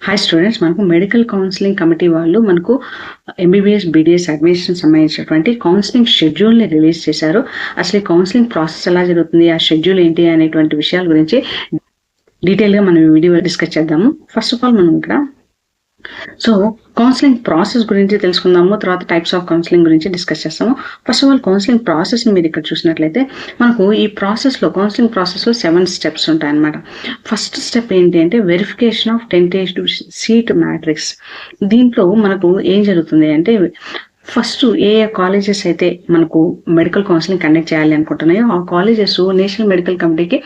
Hi students, మనకు medical counselling committee వాళ్ళు మనకు ఎంబీబీఎస్ బీడీఎస్ అడ్మిషన్ సంబంధించినటువంటి కౌన్సిలింగ్ షెడ్యూల్ని రిలీజ్ చేశారు. అసలు ఈ కౌన్సిలింగ్ ప్రాసెస్ ఎలా జరుగుతుంది, ఆ షెడ్యూల్ ఏంటి అనేటువంటి విషయాల గురించి డీటెయిల్గా మనం ఈ వీడియో డిస్కస్ చేద్దాము. ఫస్ట్ ఆఫ్ ఆల్ మనం ఇక్కడ కౌన్సిలింగ్ ప్రాసెస్ గురించి తెలుసుకుందాము, తర్వాత టైప్స్ ఆఫ్ కౌన్సిలింగ్ గురించి డిస్కస్ చేస్తాము. First of all counselling process ని మీరు ఇక్కడ చూసినట్లయితే మనకు ఈ కౌన్సిలింగ్ ప్రాసెస్ లో 7 స్టెప్స్ ఉంటాయి అన్నమాట. ఫస్ట్ స్టెప్ ఏంటి అంటే verification of tentative seat matrix. దీంట్లో మనకు ఏం జరుగుతుంది అంటే ఫస్ట్ ఏ కాలేజెస్ అయితే మనకు మెడికల్ కౌన్సిలింగ్ కండక్ట్ చేయాలి అనుకుంటున్నాయో ఆ కాలేజెస్ నేషనల్ మెడికల్ కమిటీకి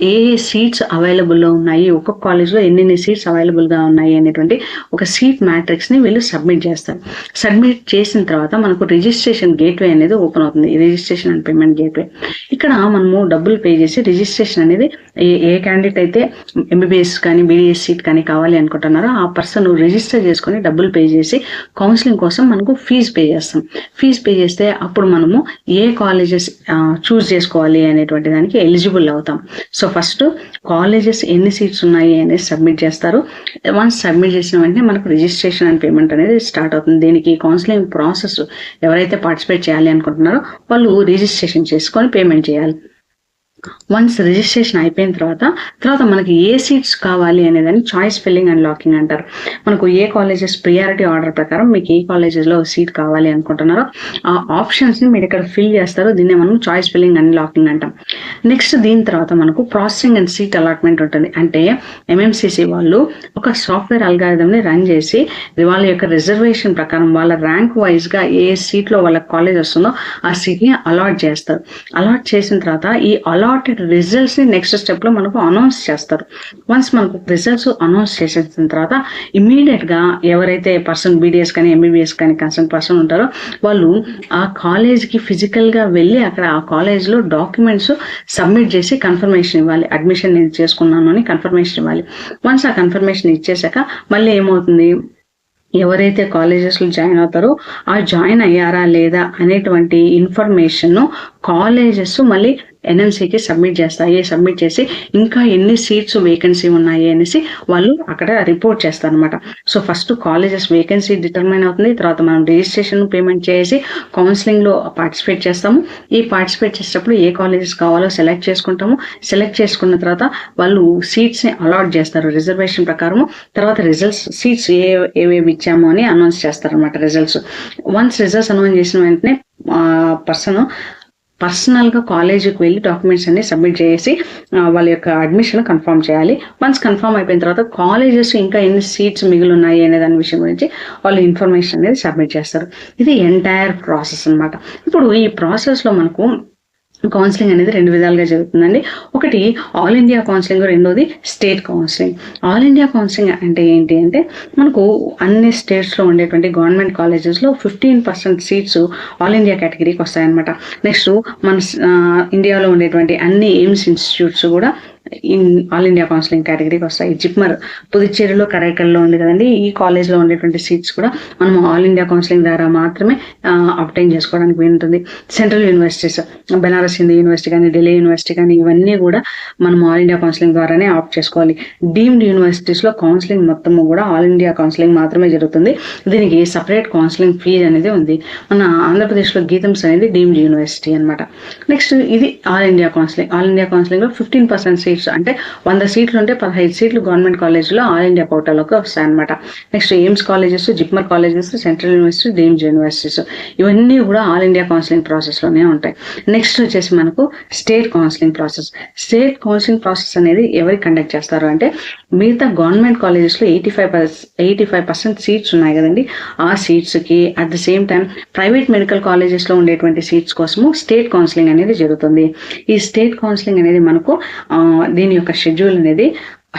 ఏ సీట్స్ అవైలబుల్లో ఉన్నాయి, ఒక్కొక్క కాలేజ్లో ఎన్ని సీట్స్ అవైలబుల్గా ఉన్నాయి అనేటువంటి ఒక సీట్ మ్యాట్రిక్స్ని వీళ్ళు సబ్మిట్ చేస్తారు. సబ్మిట్ చేసిన తర్వాత మనకు రిజిస్ట్రేషన్ గేట్వే అనేది ఓపెన్ అవుతుంది, రిజిస్ట్రేషన్ అండ్ పేమెంట్ గేట్వే. ఇక్కడ మనము డబ్బులు పే చేసి రిజిస్ట్రేషన్ అనేది ఏ క్యాండిడేట్ అయితే ఎంబీబీఎస్ కానీ బీడీఎస్ సీట్ కానీ కావాలి అనుకుంటున్నారో ఆ పర్సన్ రిజిస్టర్ చేసుకొని డబ్బులు పే చేసి కౌన్సిలింగ్ కోసం మనకు ఫీజు పే చేస్తాం. ఫీజు పే చేస్తే అప్పుడు మనము ఏ కాలేజెస్ చూస్ చేసుకోవాలి అనేటువంటి దానికి ఎలిజిబుల్ అవుతాం. సో ఫస్ట్ కాలేజెస్ ఎన్ని సీట్స్ ఉన్నాయి అనేది సబ్మిట్ చేస్తారు. వన్స్ సబ్మిట్ చేసిన వెంటనే మనకు రిజిస్ట్రేషన్ అండ్ పేమెంట్ అనేది స్టార్ట్ అవుతుంది. దీనికి కౌన్సిలింగ్ ప్రాసెస్ ఎవరైతే పార్టిసిపేట్ చేయాలి అనుకుంటున్నారో వాళ్ళు రిజిస్ట్రేషన్ చేసుకొని పేమెంట్ చేయాలి. వన్స్ రిజిస్ట్రేషన్ అయిపోయిన తర్వాత మనకి ఏ సీట్స్ కావాలి అనేదాన్ని చాయిస్ ఫిల్లింగ్ అండ్ లాకింగ్ అంటారు. మనకు ఏ కాలేజెస్ ప్రియారిటీ ఆర్డర్ ప్రకారం మీకు ఏ కాలేజెస్లో సీట్ కావాలి అనుకుంటున్నారో ఆ ఆప్షన్స్ని మీరు ఇక్కడ ఫిల్ చేస్తారు. దీన్నే మనం చాయిస్ ఫిల్లింగ్ అండ్ లాకింగ్ అంటాం. నెక్స్ట్ దీని తర్వాత మనకు ప్రాసెసింగ్ అండ్ సీట్ అలాట్మెంట్ ఉంటుంది. అంటే ఎంఎంసీసీ వాళ్ళు ఒక సాఫ్ట్వేర్ అల్గారిథంని రన్ చేసి వాళ్ళ యొక్క రిజర్వేషన్ ప్రకారం వాళ్ళ ర్యాంక్ వైజ్గా ఏ సీట్లో వాళ్ళ కాలేజ్ వస్తుందో ఆ సీట్ని అలాట్ చేస్తారు. అలాట్ చేసిన తర్వాత ఈ అలాటెడ్ రిజల్ట్స్ ని నెక్స్ట్ స్టెప్ లో మనకు అనౌన్స్ చేస్తారు. వన్స్ మనకు రిజల్ట్స్ అనౌన్స్ చేసిన తర్వాత ఇమ్మీడియట్ గా ఎవరైతే పర్సన్ బీడీఎస్ కానీ ఎంబీబీఎస్ కానీ కన్సర్న్ పర్సన్ ఉంటారో వాళ్ళు ఆ కాలేజ్ కి ఫిజికల్ గా వెళ్ళి అక్కడ ఆ కాలేజ్ లో డాక్యుమెంట్స్ సబ్మిట్ చేసి కన్ఫర్మేషన్ ఇవ్వాలి. అడ్మిషన్ నేను చేసుకున్నాను అని కన్ఫర్మేషన్ ఇవ్వాలి. వన్స్ ఆ కన్ఫర్మేషన్ ఇచ్చేసాక మళ్ళీ ఏమవుతుంది, ఎవరైతే కాలేజెస్లో జాయిన్ అవుతారో ఆ జాయిన్ అయ్యారా లేదా అనేటువంటి ఇన్ఫర్మేషన్ కాలేజెస్ మళ్ళీ ఎన్ఎంసీకి సబ్మిట్ చేస్తాయి. సబ్మిట్ చేసి ఇంకా ఎన్ని సీట్స్ వేకెన్సీ ఉన్నాయి అనేసి వాళ్ళు అక్కడ రిపోర్ట్ చేస్తారు అనమాట. So first colleges vacancy determine అవుతుంది. తర్వాత మనం రిజిస్ట్రేషన్ పేమెంట్ చేసి కౌన్సిలింగ్లో పార్టిసిపేట్ చేస్తాము. ఈ పార్టిసిపేట్ చేసేటప్పుడు ఏ కాలేజెస్ కావాలో సెలెక్ట్ చేసుకుంటాము. సెలెక్ట్ చేసుకున్న తర్వాత వాళ్ళు సీట్స్ని అలాట్ చేస్తారు రిజర్వేషన్ ప్రకారము. తర్వాత రిజల్ట్స్ సీట్స్ ఏవేవి ఇచ్చాము అని అనౌన్స్ చేస్తారు అనమాట రిజల్ట్స్. వన్స్ రిజల్ట్స్ అనౌన్స్ చేసిన వెంటనే పర్సనల్గా కాలేజీకి వెళ్ళి డాక్యుమెంట్స్ అన్ని సబ్మిట్ చేసి వాళ్ళ యొక్క అడ్మిషన్ కన్ఫర్మ్ చేయాలి. వన్స్ కన్ఫర్మ్ అయిపోయిన తర్వాత కాలేజెస్ ఇంకా ఎన్ని సీట్స్ మిగిలి ఉన్నాయి అనే దాని విషయం గురించి వాళ్ళు ఇన్ఫర్మేషన్ అనేది సబ్మిట్ చేస్తారు. ఇది ఎంటైర్ ప్రాసెస్ అనమాట. ఇప్పుడు ఈ ప్రాసెస్లో మనకు కౌన్సిలింగ్ అనేది 2 విధాలుగా జరుగుతుందండి. ఒకటి ఆల్ ఇండియా కౌన్సిలింగ్, రెండోది state counselling. All India counselling అంటే ఏంటి అంటే మనకు అన్ని స్టేట్స్లో ఉండేటువంటి గవర్నమెంట్ కాలేజెస్లో 15% సీట్స్ ఆల్ ఇండియా కేటగిరీకి వస్తాయన్నమాట. నెక్స్ట్ మన ఇండియాలో ఉండేటువంటి అన్ని ఎయిమ్స్ ఇన్స్టిట్యూట్స్ కూడా ఆల్ ఇండియా కౌన్సిలింగ్ కేటగిరీకి వస్తాయి. జిప్మర్ పుదుచ్చేరిలో కరైకల్లో ఉంది కదండి, ఈ కాలేజ్లో ఉండేటువంటి సీట్స్ కూడా మనం ఆల్ ఇండియా కౌన్సిలింగ్ ద్వారా మాత్రమే అబ్టైన్ చేసుకోవడానికి వీలుంటుంది. Central universities Banaras Hindu university కానీ ఢిల్లీ యూనివర్సిటీ కానీ ఇవన్నీ కూడా మనం ఆల్ ఇండియా కౌన్సిలింగ్ ద్వారానే ఆప్ట్ చేసుకోవాలి. డీమ్డ్ యూనివర్సిటీస్లో కౌన్సిలింగ్ మొత్తము కూడా ఆల్ ఇండియా కౌన్సిలింగ్ మాత్రమే జరుగుతుంది. దీనికి సపరేట్ కౌన్సిలింగ్ ఫీజు అనేది ఉంది. మన ఆంధ్రప్రదేశ్లో గీతమ్స్ అనేది డీమ్డ్ యూనివర్సిటీ అనమాట. నెక్స్ట్ ఇది all India counselling. All India కౌన్సిలింగ్లో 15% సీట్స్ అంటే 100 సీట్లు ఉంటే 15 సీట్లు గవర్నమెంట్ కాలేజ్లో ఆల్ ఇండియా కోటాలోకి వస్తాయన్నమాట. Next AIIMS colleges, JIPMER colleges, central university, deemed universities ఇవన్నీ కూడా ఆల్ ఇండియా కౌన్సిలింగ్ ప్రాసెస్లోనే ఉంటాయి. నెక్స్ట్ వచ్చేసి మనకు state counselling process. State counselling process అనేది ఎవరికి కండక్ట్ చేస్తారు అంటే మిగతా గవర్నమెంట్ కాలేజెస్లో 85% సీట్స్ ఉన్నాయి కదండి, ఆ సీట్స్కి at the same time private medical కాలేజెస్లో ఉండేటువంటి సీట్స్ కోసము స్టేట్ కౌన్సిలింగ్ అనేది జరుగుతుంది. ఈ స్టేట్ కౌన్సిలింగ్ అనేది మనకు దీని యొక్క షెడ్యూల్ అనేది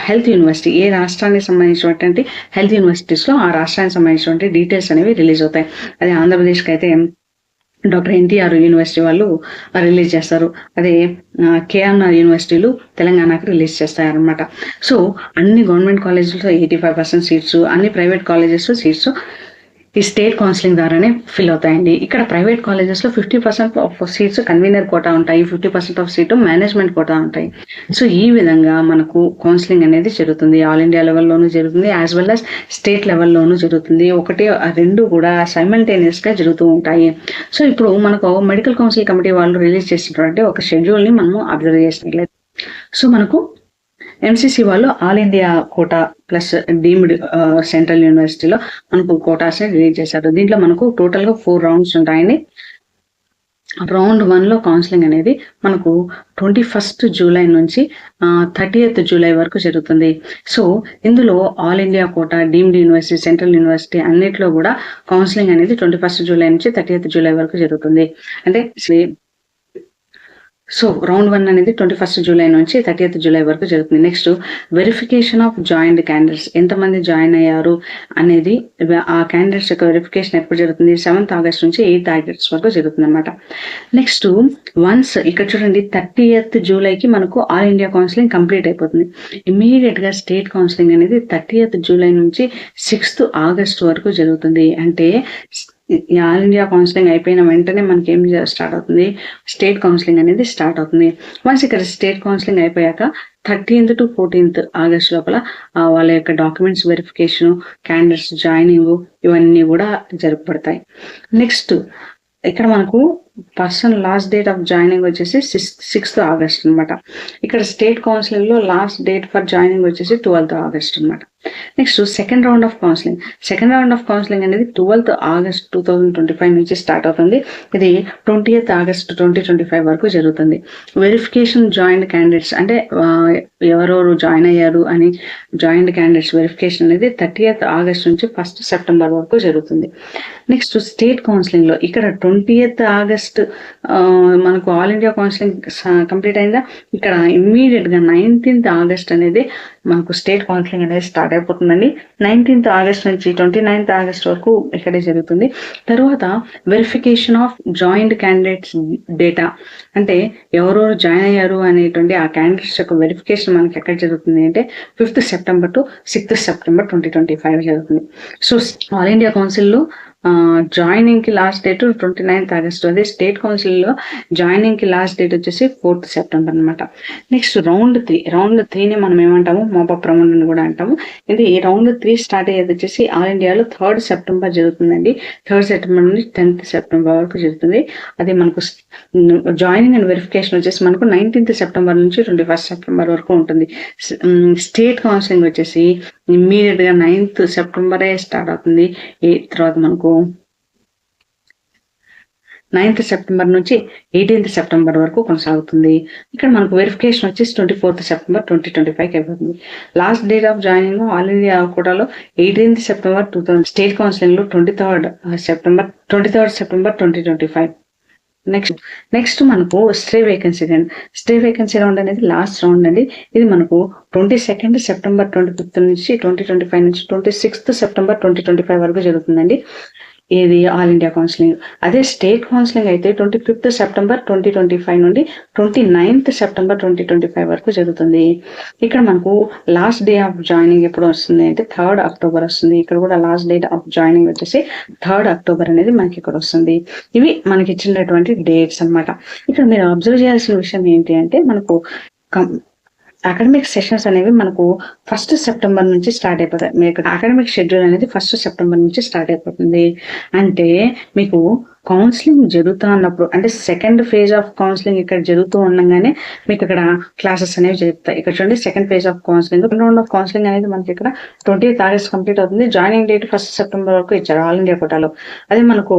హెల్త్ యూనివర్సిటీ, ఏ రాష్ట్రానికి సంబంధించినటువంటి హెల్త్ యూనివర్సిటీస్లో ఆ రాష్ట్రానికి సంబంధించినటువంటి డీటెయిల్స్ అనేవి రిలీజ్ అవుతాయి. అదే ఆంధ్రప్రదేశ్కి అయితే డాక్టర్ ఎన్టీఆర్ యూనివర్సిటీ వాళ్ళు రిలీజ్ చేస్తారు. అదే కేఆర్ఆర్ యూనివర్సిటీలు తెలంగాణకి రిలీజ్ చేస్తారనమాట. సో అన్ని గవర్నమెంట్ కాలేజెస్లో 85% సీట్స్, అన్ని ప్రైవేట్ కాలేజెస్ సీట్స్ ఈ స్టేట్ కౌన్సిలింగ్ ద్వారానే ఫిల్ అవుతాయండి. ఇక్కడ ప్రైవేట్ కాలేజెస్లో 50% ఆఫ్ సీట్స్ కన్వీనర్ కోటా ఉంటాయి, 50% ఆఫ్ సీటు మేనేజ్మెంట్ కోటా ఉంటాయి. సో ఈ విధంగా మనకు కౌన్సిలింగ్ అనేది జరుగుతుంది. ఆల్ ఇండియా లెవెల్లోనూ జరుగుతుంది, యాజ్ వెల్ as స్టేట్ లెవెల్లోనూ జరుగుతుంది. ఒకటి రెండు కూడా సైమల్టేనియస్గా జరుగుతూ ఉంటాయి. సో ఇప్పుడు మనకు మెడికల్ కౌన్సిల్ కమిటీ వాళ్ళు రిలీజ్ చేసినటువంటి ఒక షెడ్యూల్ని మనము అబ్జర్వ్ చేసినట్లయితే, సో మనకు ఎంసీసీ వాళ్ళు all India quota plus deemed central యూనివర్సిటీలో మనకు కోటాస్ని రిలీజ్ చేశారు. దీంట్లో మనకు టోటల్గా 4 రౌండ్స్ ఉంటాయండి. రౌండ్ 1లో కౌన్సిలింగ్ అనేది మనకు 21 జూలై నుంచి 30th జూలై వరకు జరుగుతుంది. సో ఇందులో all India quota, deemed university, central university అన్నిట్లో కూడా కౌన్సిలింగ్ అనేది 21 జూలై నుంచి 30th జూలై వరకు జరుగుతుంది. అంటే సో రౌండ్ 1 అనేది 21 జూలై నుంచి 30th జూలై వరకు జరుగుతుంది. Next verification of joined candidates, ఎంతమంది జాయిన్ అయ్యారు అనేది ఆ క్యాండిడేట్స్ యొక్క వెరిఫికేషన్ ఎప్పుడు జరుగుతుంది? 7th ఆగస్ట్ నుంచి 8th ఆగస్ట్ వరకు జరుగుతుంది అనమాట. నెక్స్ట్ వన్స్ ఇక్కడ చూడండి 30th జూలైకి మనకు ఆల్ ఇండియా కౌన్సిలింగ్ కంప్లీట్ అయిపోతుంది. ఇమీడియట్గా స్టేట్ కౌన్సిలింగ్ అనేది 30th జూలై నుంచి 6th ఆగస్ట్ వరకు జరుగుతుంది. అంటే ఆల్ ఇండియా కౌన్సిలింగ్ అయిపోయిన వెంటనే మనకి ఏం స్టార్ట్ అవుతుంది? స్టేట్ కౌన్సిలింగ్ అనేది స్టార్ట్ అవుతుంది. వన్స్ ఇక్కడ స్టేట్ కౌన్సిలింగ్ అయిపోయాక 13th to 14th ఆగస్ట్ లోపల వాళ్ళ యొక్క డాక్యుమెంట్స్ వెరిఫికేషన్, క్యాండిడేట్స్ జాయినింగ్ ఇవన్నీ కూడా జరపబడతాయి. నెక్స్ట్ ఇక్కడ మనకు person last date of joining వచ్చేసి 6th ఆగస్ట్ అనమాట. ఇక్కడ స్టేట్ కౌన్సిలింగ్ లో లాస్ట్ డేట్ ఫర్ జాయినింగ్ వచ్చేసి 12th ఆగస్ట్ అనమాట. Next second round of counselling అనేది 12th ఆగస్ట్ 2025 నుంచి స్టార్ట్ అవుతుంది. ఇది 20th ఆగస్ట్ 2025 వరకు జరుగుతుంది. వెరిఫికేషన్ జాయిన్డ్ క్యాండిడేట్స్ అంటే ఎవరెవరు జాయిన్ అయ్యారు అని జాయిన్డ్ క్యాండిడేట్స్ వెరిఫికేషన్ అనేది 30th ఆగస్ట్ నుంచి 1st సెప్టెంబర్ వరకు జరుగుతుంది. నెక్స్ట్ స్టేట్ కౌన్సిలింగ్ లో ఇక్కడ 20th ఆగస్ట్ మనకు ఆల్ ఇండియా కౌన్సిలింగ్ కంప్లీట్ అయిందా, ఇక్కడ ఇమ్మీడియట్ గా 19th ఆగస్ట్ అనేది మనకు స్టేట్ కౌన్సిలింగ్ అనేది స్టార్ట్ అయిపోతుందండి. 19th ఆగస్ట్ నుంచి 29th ఆగస్ట్ వరకు ఇక్కడే జరుగుతుంది. తర్వాత verification of joint candidates data, అంటే ఎవరెవరు జాయిన్ అయ్యారు అనేటువంటి ఆ క్యాండిడేట్స్ యొక్క వెరిఫికేషన్ మనకి ఎక్కడ జరుగుతుంది అంటే 5th September to 6th September 2025 జరుగుతుంది. సో ఆల్ ఇండియా కౌన్సిల్లో జాయినింగ్ కి లాస్ట్ డేట్ 29th ఆగస్ట్, అదే స్టేట్ కౌన్సిల్ లో జాయినింగ్ కి లాస్ట్ డేట్ వచ్చేసి 4th సెప్టెంబర్ అనమాట. నెక్స్ట్ రౌండ్ 3ని మనం ఏమంటాము? మోపప్ రౌండ్ అని కూడా అంటాము. ఇది రౌండ్ 3 స్టార్ట్ అయ్యేది వచ్చేసి ఆల్ ఇండియాలో 3rd సెప్టెంబర్ జరుగుతుందండి. 3rd సెప్టెంబర్ నుంచి 10th సెప్టెంబర్ వరకు జరుగుతుంది. అదే మనకు జాయినింగ్ అండ్ వెరిఫికేషన్ వచ్చేసి మనకు 19th సెప్టెంబర్ నుంచి 21st సెప్టెంబర్ వరకు ఉంటుంది. స్టేట్ కౌన్సిలింగ్ వచ్చేసి ఇమ్మీడియట్ గా 9th సెప్టెంబరే స్టార్ట్ అవుతుంది. తర్వాత మనకు 9th సెప్టెంబర్ నుంచి 18th సెప్టెంబర్ వరకు కొనసాగుతుంది. ఇక్కడ మనకు వెరిఫికేషన్ వచ్చేసి 24th సెప్టెంబర్ 2025 అయిపోతుంది. Last date of joining all India కోటాలో 18th సెప్టెంబర్ 2000, స్టేట్ కౌన్సిలింగ్ లో 23rd సెప్టెంబర్ 2025. నెక్స్ట్ మనకు స్టే వేకెన్సీ రౌండ్ అనేది లాస్ట్ రౌండ్ అండి. ఇది మనకు 22nd సెప్టెంబర్ 2025 నుంచి 2025 నుంచి 26th సెప్టెంబర్ 2025 వరకు జరుగుతుందండి. ఇది ఆల్ ఇండియా కౌన్సిలింగ్. అదే స్టేట్ కౌన్సిలింగ్ అయితే 25th సెప్టెంబర్ 2025 నుండి 29th సెప్టెంబర్ 2025 వరకు జరుగుతుంది. ఇక్కడ మనకు లాస్ట్ డే ఆఫ్ జాయినింగ్ ఎప్పుడు వస్తుంది అంటే 3rd అక్టోబర్ వస్తుంది. ఇక్కడ కూడా లాస్ట్ డేట్ ఆఫ్ జాయినింగ్ వచ్చేసి 3rd అక్టోబర్ అనేది మనకి ఇక్కడ వస్తుంది. ఇవి మనకి ఇచ్చినటువంటి డేట్స్ అనమాట. ఇక్కడ మీరు అబ్జర్వ్ చేయాల్సిన విషయం ఏంటి అంటే మనకు అకాడమిక్ సెషన్స్ అనేవి మనకు 1st సెప్టెంబర్ నుంచి స్టార్ట్ అయిపోతాయి. మీకు అకాడమిక్ షెడ్యూల్ అనేది 1st సెప్టెంబర్ నుంచి స్టార్ట్ అయిపోతుంది. అంటే మీకు కౌన్సిలింగ్ జరుగుతూ ఉన్నప్పుడు అంటే సెకండ్ ఫేజ్ ఆఫ్ కౌన్సిలింగ్ ఇక్కడ జరుగుతూ ఉండగానే మీకు ఇక్కడ క్లాసెస్ అనేవి జరుగుతాయి. ఇక్కడ చూడండి second phase of counselling, round of counselling అనేది మనకి ఇక్కడ 20th ఆగస్ట్ కంప్లీట్ అవుతుంది. జాయినింగ్ డేట్ 1st సెప్టెంబర్ వరకు ఇచ్చారు ఆల్ ఇండియా కోటాలో. అదే మనకు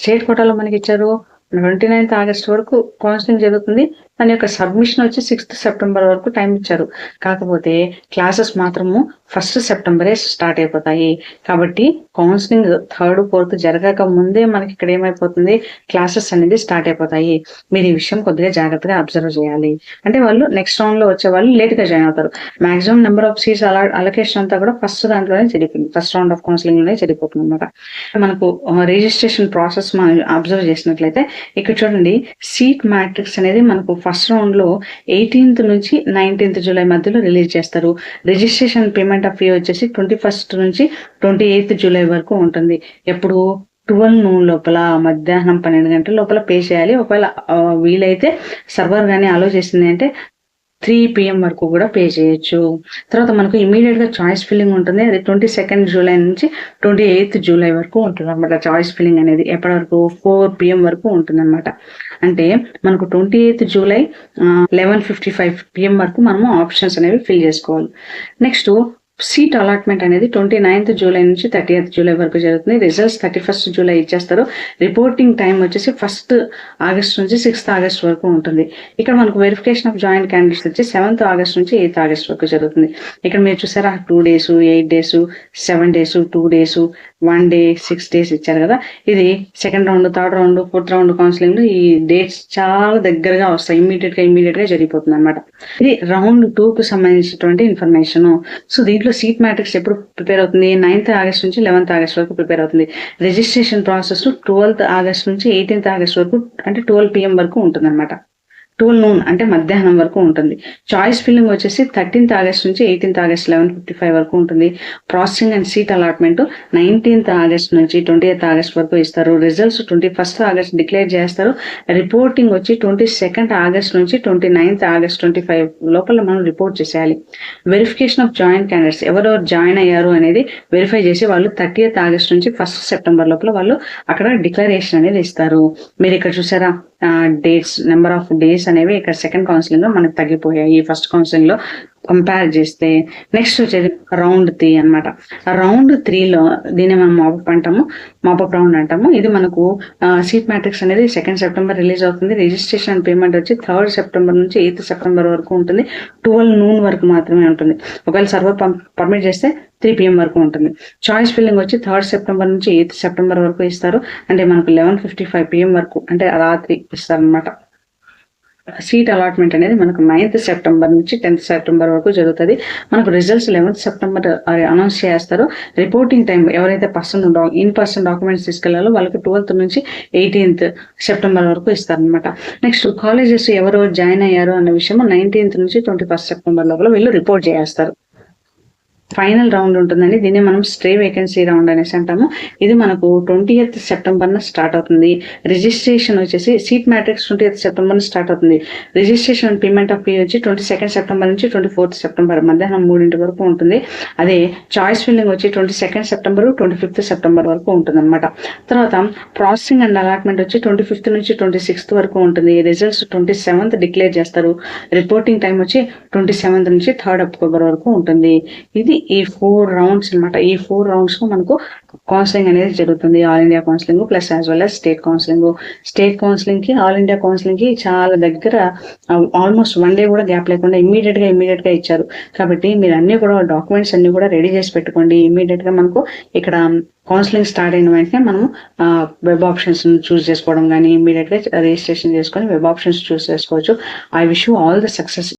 స్టేట్ కోటాలో మనకి ఇచ్చారు 29th ఆగస్ట్ వరకు కౌన్సిలింగ్ జరుగుతుంది. దాని యొక్క సబ్మిషన్ వచ్చి 6th సెప్టెంబర్ వరకు టైం ఇచ్చారు. కాకపోతే క్లాసెస్ మాత్రము 1st సెప్టెంబరే స్టార్ట్ అయిపోతాయి. కాబట్టి కౌన్సిలింగ్ 3rd 4th జరగక ముందే మనకి ఇక్కడ ఏమైపోతుంది, క్లాసెస్ అనేది స్టార్ట్ అయిపోతాయి. మీరు ఈ విషయం కొద్దిగా జాగ్రత్తగా అబ్జర్వ్ చేయాలి. అంటే వాళ్ళు నెక్స్ట్ రౌండ్ లో వచ్చే వాళ్ళు లేట్ గా జాయిన్ అవుతారు. Maximum number of seats allocation అంతా కూడా ఫస్ట్ దాంట్లోనే జరిగింది, ఫస్ట్ రౌండ్ ఆఫ్ కౌన్సిలింగ్ లోనే జరిగిపోతుంది అనమాట. మనకు రిజిస్ట్రేషన్ ప్రాసెస్ మనం అబ్జర్వ్ చేసినట్లయితే ఇక్కడ చూడండి సీట్ మ్యాట్రిక్స్ అనేది మనకు ఫస్ట్ రౌండ్లో 18th నుంచి 19th జూలై మధ్యలో రిలీజ్ చేస్తారు. రిజిస్ట్రేషన్ పేమెంట్ ఆఫ్ ఫీ వచ్చేసి 21st నుంచి 28th జూలై వరకు ఉంటుంది. ఎప్పుడు 12 noon లోపల, మధ్యాహ్నం 12 గంటల లోపల పే చేయాలి. ఒకవేళ వీలైతే సర్వర్ కానీ అలో చేసింది అంటే 3 PM వరకు కూడా పే చేయొచ్చు. తర్వాత మనకు ఇమీడియట్ గా చాయిస్ ఫిల్లింగ్ ఉంటుంది. అది 22nd జూలై నుంచి 28th జూలై వరకు ఉంటుంది అనమాట. చాయిస్ ఫిల్లింగ్ అనేది ఎప్పటి వరకు 4 PM వరకు ఉంటుంది అనమాట. అంటే మనకు 28th జూలై 11:55 PM వరకు మనము ఆప్షన్స్ అనేవి ఫిల్ చేసుకోవాలి. నెక్స్ట్ సీట్ అలాట్మెంట్ అనేది 29th జూలై నుంచి 30th జూలై వరకు జరుగుతుంది. రిజల్ట్స్ 31st జూలై ఇచ్చేస్తారు. రిపోర్టింగ్ టైం వచ్చేసి 1st ఆగస్ట్ నుంచి 6th ఆగస్ట్ వరకు ఉంటుంది. ఇక్కడ మనకు వెరిఫికేషన్ ఆఫ్ జాయింట్ క్యాండిడేట్స్ వచ్చి 7th ఆగస్ట్ నుంచి 8th ఆగస్ట్ వరకు జరుగుతుంది. ఇక్కడ మీరు చూసారా 2 days, 8 days, 7 days, 2 days, 1 day, 6 days ఇచ్చారు కదా. ఇది second round, third round, fourth round counselling ఈ డేట్స్ చాలా దగ్గరగా వస్తాయి. ఇమీడియట్ గా జరిగిపోతుంది అనమాట. ఇది రౌండ్ 2 కు సంబంధించినటువంటి ఇన్ఫర్మేషన్. సో దీంట్లో సీట్ మ్యాట్రిక్స్ ఎప్పుడు ప్రిపేర్ అవుతుంది? 9th ఆగస్ట్ నుంచి 11th ఆగస్ట్ వరకు ప్రిపేర్ అవుతుంది. రిజిస్ట్రేషన్ ప్రాసెస్ 12th ఆగస్ట్ నుంచి 18th ఆగస్ట్ వరకు, అంటే 12 PM వరకు ఉంటుంది అనమాట. 12 noon అంటే మధ్యాహ్నం వరకు ఉంటుంది. చాయిస్ ఫిల్లింగ్ వచ్చేసి 13th ఆగస్ట్ నుంచి 18th ఆగస్ట్ 11:55 వరకు ఉంటుంది. Processing and seat allotment 19th August నుంచి 20th ఆగస్ట్ వరకు ఇస్తారు. రిజల్ట్స్ 21st ఆగస్ట్ డిక్లేర్ చేస్తారు. రిపోర్టింగ్ వచ్చి 22nd ఆగస్ట్ నుంచి 29th ఆగస్ట్ 25 లోపల మనం రిపోర్ట్ చేసేయాలి. వెరిఫికేషన్ ఆఫ్ జాయింట్ క్యాండిడేట్స్ ఎవరెవరు జాయిన్ అయ్యారు అనేది వెరిఫై చేసి వాళ్ళు 30th ఆగస్ట్ నుంచి 1st సెప్టెంబర్ లోపల వాళ్ళు అక్కడ డిక్లరేషన్ అనేది ఇస్తారు. మీరు ఇక్కడ చూసారా డేట్స్, నెంబర్ ఆఫ్ డేస్ అనేవి ఇక్కడ సెకండ్ కౌన్సిలింగ్ లో మనకు తగ్గిపోయాయి ఫస్ట్ కౌన్సిలింగ్ లో కంపేర్ చేస్తే. నెక్స్ట్ వచ్చేది రౌండ్ 3 అనమాట. రౌండ్ 3లో దీన్ని మనం మాపప్ రౌండ్ అంటాము. ఇది మనకు సీట్ మ్యాట్రిక్స్ అనేది 2nd సెప్టెంబర్ రిలీజ్ అవుతుంది. రిజిస్ట్రేషన్ అండ్ పేమెంట్ వచ్చి 3rd సెప్టెంబర్ నుంచి 8th సెప్టెంబర్ వరకు ఉంటుంది. 12 noon వరకు మాత్రమే ఉంటుంది. ఒకవేళ సర్వర్ పర్మిట్ చేస్తే 3 PM వరకు ఉంటుంది. చాయిస్ ఫిల్లింగ్ వచ్చి 3rd సెప్టెంబర్ నుంచి 8th సెప్టెంబర్ వరకు ఇస్తారు. అంటే మనకు 11:55 PM వరకు, అంటే రాత్రి ఇస్తారు అనమాట. సీట్ అలాట్మెంట్ అనేది మనకు 9th సెప్టెంబర్ నుంచి 10th సెప్టెంబర్ వరకు జరుగుతుంది. మనకు రిజల్ట్స్ 11th సెప్టెంబర్ అనౌన్స్ చేస్తారు. రిపోర్టింగ్ టైం ఎవరైతే ఇన్ పర్సన్ డాక్యుమెంట్స్ తీసుకెళ్లాలో వాళ్ళకి 12th నుంచి 18th సెప్టెంబర్ వరకు ఇస్తారనమాట. నెక్స్ట్ కాలేజెస్ ఎవరు జాయిన్ అయ్యారు అన్న విషయం 19th నుంచి 21st సెప్టెంబర్ లోపల వీళ్ళు రిపోర్ట్ చేస్తారు. ఫైనల్ రౌండ్ ఉంటుందండి. దీన్ని మనం స్ట్రే వేకెన్సీ రౌండ్ అనేసి అంటాము. ఇది మనకు 20th సెప్టెంబర్ స్టార్ట్ అవుతుంది. రిజిస్ట్రేషన్ వచ్చేసి seat matrix 20th September start అవుతుంది. రిజిస్ట్రేషన్ పేమెంట్ ఆఫ్ ఫీ వచ్చి 22nd సెప్టెంబర్ నుంచి 24th సెప్టెంబర్ మధ్యాహ్నం 3 వరకు ఉంటుంది. అదే చాయిస్ ఫిల్లింగ్ వచ్చి 22nd సెప్టెంబర్ 25th సెప్టెంబర్ వరకు ఉంటుంది అనమాట. తర్వాత ప్రాసెసింగ్ అండ్ అలాట్మెంట్ వచ్చి 25th నుంచి 26th వరకు ఉంటుంది. రిజల్ట్స్ 27th డిక్లేర్ చేస్తారు. రిపోర్టింగ్ టైం వచ్చి 27th నుంచి 3rd అక్టోబర్ వరకు ఉంటుంది. ఇది ఈ 4 రౌండ్స్ అనమాట. ఈ 4 రౌండ్స్ లో మనకు కౌన్సిలింగ్ అనేది జరుగుతుంది. All India counselling plus as well as state counselling. State counselling కి ఆల్ ఇండియా కౌన్సిలింగ్ కి చాలా దగ్గర, ఆల్మోస్ట్ 1 day కూడా గ్యాప్ లేకుండా ఇమీడియట్ గా ఇచ్చారు. కాబట్టి మీరు అన్ని కూడా డాక్యుమెంట్స్ అన్ని కూడా రెడీ చేసి పెట్టుకోండి. ఇమీడియట్ గా మనకు ఇక్కడ కౌన్సిలింగ్ స్టార్ట్ అయిన వెంటనే మనము వెబ్ ఆప్షన్స్ చూస్ చేసుకోవడం కానీ, ఇమీడియట్ గా రిజిస్ట్రేషన్ చేసుకొని వెబ్ ఆప్షన్స్ చూస్ చేసుకోవచ్చు. I wish you all the success.